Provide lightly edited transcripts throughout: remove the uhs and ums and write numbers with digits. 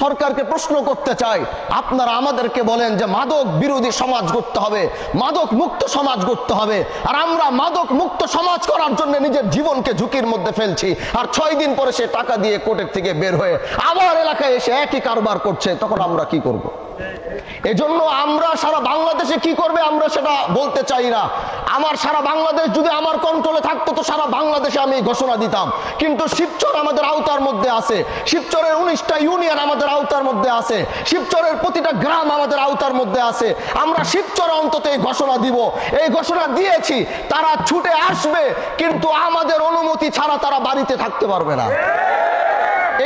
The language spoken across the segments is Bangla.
সরকারকে প্রশ্ন করতে চাই, আপনারা আমাদেরকে বলেন যে মাদক বিরোধী সমাজ গড়তে হবে, মাদক মুক্ত সমাজ গড়তে হবে, আর আমরা মাদক মুক্ত সমাজ করার জন্য নিজের জীবনকে ঝুঁকির মধ্যে ফেলছি, আর 6 দিন পরে সে টাকা দিয়ে কোর্টের থেকে বের হয়ে আবার এলাকায় এসে একই কারবার করছে, তখন আমরা কি করব? এজন্য আমরা সারা বাংলাদেশে কি করবে আমরা সেটা বলতে চাই না। আমার সারা বাংলাদেশ যদি আমার কন্ট্রোলে থাকতো তো সারা বাংলাদেশে আমি ঘোষণা দিতাম, কিন্তু শিবচর আমাদের আওতার মধ্যে আছে, শিবচরের 19টা ইউনিয়ন আমাদের আওতার মধ্যে আছে, শিবচরের প্রতিটা গ্রাম আমাদের আওতার মধ্যে আছে। আমরা শিবচরে অন্তত এই ঘোষণা দিব, এই ঘোষণা দিয়েছি, তারা ছুটে আসবে, কিন্তু আমাদের অনুমতি ছাড়া তারা বাড়িতে থাকতে পারবে না।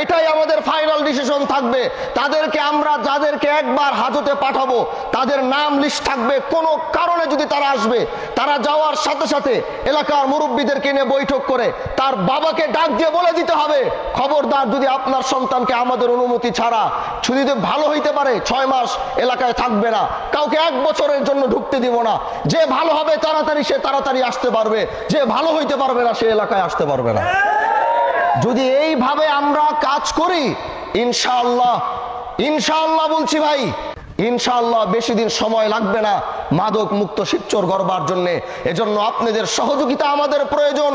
এটাই আমাদের ফাইনাল ডিসিশন থাকবে। তাদেরকে আমরা যাদেরকে একবার হাজতে পাঠাবো তাদের নাম লিস্ট থাকবে, কোনো কারণে যদি তারা আসবে, তারা যাওয়ার সাথে সাথে এলাকার মুরব্বীদেরকে নিয়ে বৈঠক করে তার বাবাকে ডাক দিয়ে বলে দিতে হবে, খবরদার যদি আপনার সন্তানকে আমাদের অনুমতি ছাড়া ছুটিতে ভালো হইতে পারে 6 মাস এলাকায় থাকবে না, কাউকে 1 বছরের জন্য ঢুকতে দিব না। যে ভালো হবে তাড়াতাড়ি সে তাড়াতাড়ি আসতে পারবে, যে ভালো হইতে পারবে না সে এলাকায় আসতে পারবে না। যদি এইভাবে আমরা কাজ করি ইনশাআল্লাহ, ইনশাআল্লাহ বলছি ভাই, ইনশাআল্লাহ বেশি দিন সময় লাগবে না মাদক মুক্ত শিবচর গড়বার জন্য। এজন্য আপনাদের সহযোগিতা আমাদের প্রয়োজন।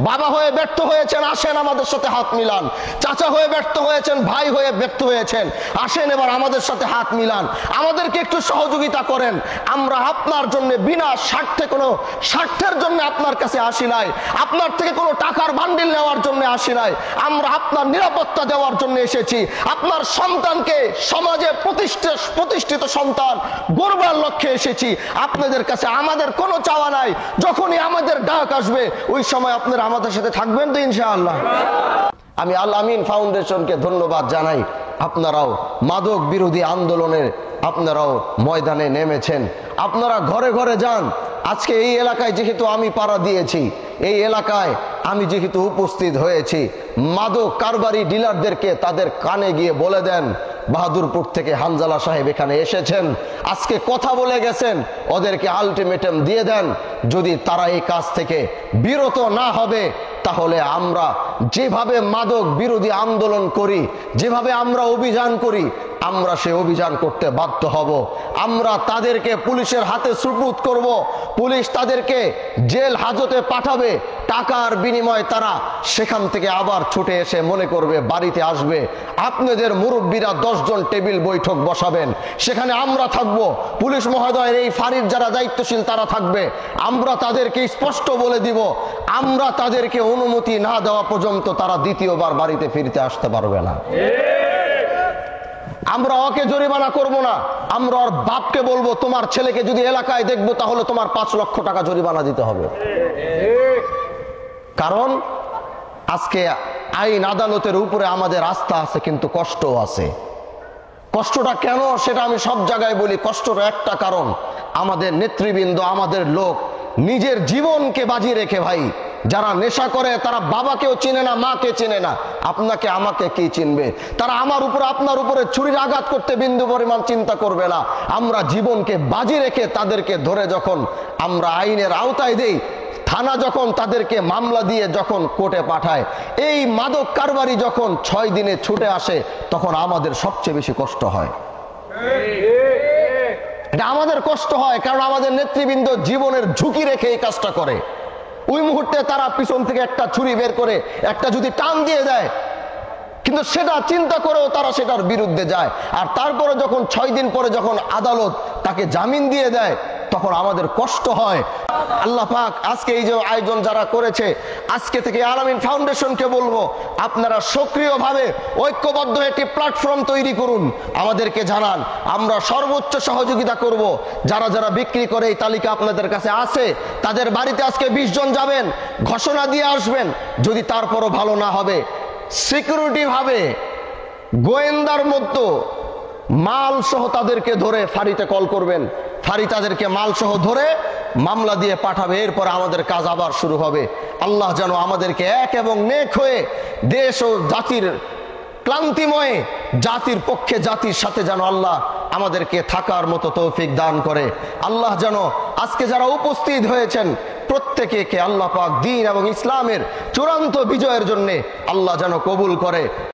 বাবা হয়ে ব্যর্থ হয়েছেন, আসেন আমাদের সাথে হাত মিলান। চাচা হয়ে ব্যর্থ হয়েছেন, ভাই হয়ে ব্যর্থ হয়েছেন, আসেন এবার আমাদের সাথে হাত মিলান, আমাদেরকে একটু সহযোগিতা করেন। আমরা আপনার জন্য বিনা স্বার্থে, কোনো স্বার্থের জন্য আপনার কাছে আসি নাই, আপনার থেকে কোনো টাকার বান্ডিল নেওয়ার জন্য আসি নাই, আমরা আপনার নিরাপত্তা দেওয়ার জন্য এসেছি। আপনার সন্তানকে সমাজে প্রতিষ্ঠিত সন্তান গড়বার লক্ষ্যে এসেছি। আপনাদের কাছে আমাদের কোনো চাওয়া নাই, যখনই আমাদের ডাক আসবে ওই সময় আপনারা আমাদের সাথে থাকবেন তো ইনশাআল্লাহ। আমি আল আমিন ফাউন্ডেশনকে ধন্যবাদ জানাই, আপনারাও মাদক বিরোধী আন্দোলনের আপনারাও ময়দানে নেমেছেন, আপনারা ঘরে ঘরে যান। আজকে এই এলাকায় যেহেতু আমি পাড়া দিয়েছি, এই এলাকায় আমি যেহেতু উপস্থিত হয়েছি, মাদক কারবারি ডিলারদেরকে তাদের কানে গিয়ে বলে দেন বাহাদুরপুর থেকে হানজালা সাহেব এখানে এসেছেন, আজকে কথা বলে গেছেন, ওদেরকে আলটিমেটাম দিয়ে দেন। যদি তারা এই কাজ থেকে বিরত না হবে তাহলে আমরা যেভাবে মাদক বিরোধী আন্দোলন করি, যেভাবে আমরা অভিযান করি, আমরা সে অভিযান করতে বাধ্য হব। আমরা তাদেরকে পুলিশের হাতে সুপুর্দ করব, পুলিশ তাদেরকে জেল হাজতে পাঠাবে, টাকার বিনিময়ে তারা সেখান থেকে আবার ছুটে এসে মনে করবে বাড়িতে আসবে। আপনাদের মুরব্বীরা 10 জন টেবিল বৈঠক বসাবেন, সেখানে আমরা থাকব, পুলিশ মহোদয়ের এই ফাঁড়ির যারা দায়িত্বশীল তারা থাকবে। আমরা তাদেরকে স্পষ্ট বলে দিব, আমরা তাদেরকে অনুমতি না দেওয়া পর্যন্ত তারা দ্বিতীয়বার বাড়িতে ফিরতে আসতে পারবে না। আমরা ওকে জরিমানা করব না, আমরা ওর বাপকে বলবো তোমার ছেলেকে যদি এলাকায় দেখবো তাহলে তোমার 5 লক্ষ টাকা জরিমানা দিতে হবে। কারণ আজকে আইন আদালতের উপরে আমাদের আস্থা আছে, কিন্তু কষ্টও আছে। কষ্টটা কেন সেটা আমি সব জায়গায় বলি। কষ্টটা একটা কারণ, আমাদের নেতৃবৃন্দ, আমাদের লোক নিজের জীবনকে বাজি রেখে, ভাই যারা নেশা করে তারা বাবাকেও চিনে না, মাকে চিনে না, আপনাকে আমাকে কি চিনবে? তারা আমার উপরে আপনার উপরে ছুরির আঘাত করতে বিন্দু পরিমাণ চিন্তা করবে না। আমরা জীবনকে বাজি রেখে তাদেরকে ধরে যখন আমরা আইনের আওতায় দেই, থানা যখন তাদেরকে মামলা দিয়ে যখন কোর্টে পাঠায়, এই মাদক কারবারি যখন 6 দিনে ছুটে আসে তখন আমাদের সবচেয়ে বেশি কষ্ট হয়। এটা আমাদের কষ্ট হয় কারণ আমাদের নেতৃবৃন্দ জীবনের ঝুঁকি রেখে এই কাজটা করে। ওই মুহূর্তে তারা পিছন থেকে একটা ছুরি বের করে একটা যদি টান দিয়ে দেয়, কিন্তু সেটা চিন্তা করেও তারা সেটার বিরুদ্ধে যায়। আর তারপরে যখন 6 দিন পরে যখন আদালত তাকে জামিন দিয়ে দেয় তখন আমাদের কষ্ট হয়। আল্লাহ পাক আজকে এই যে আয়োজন যারা করেছে, আজকে থেকে আল আমিন ফাউন্ডেশনকে বলবো আপনারা সক্রিয়ভাবে ঐক্যবদ্ধ একটি প্ল্যাটফর্ম তৈরি করুন, আমাদেরকে জানান, আমরা সর্বোচ্চ সহযোগিতা করব। যারা যারা বিক্রি করে এই তালিকা আপনাদের কাছে আছে, তাদের বাড়িতে আজকে 20 জন যাবেন, ঘোষণা দিয়ে আসবেন। যদি তারপরও ভালো না হবে, সিকিউরিটি ভাবে গোয়েন্দার মতো মাল সহ তাদেরকে ধরে ফাঁড়িতে কল করবেন, ফাঁড়ি তাদেরকে মাল সহ ধরে মামলা দিয়ে পাঠাবে। এরপর আমাদের কাজ আবার শুরু হবে। আল্লাহ যেন আমাদেরকে এক এবং নেক হয়ে দেশ ও জাতির ক্লান্তিময় জাতির পক্ষে, জাতির সাথে যেন আল্লাহ আমাদেরকে থাকার মতো তৌফিক দান করে। আল্লাহ যেন আজকে যারা উপস্থিত হয়েছেন প্রত্যেকে আল্লাহ পাক দ্বীন এবং ইসলামের চূড়ান্ত বিজয়ের জন্য আল্লাহ যেন কবুল করে।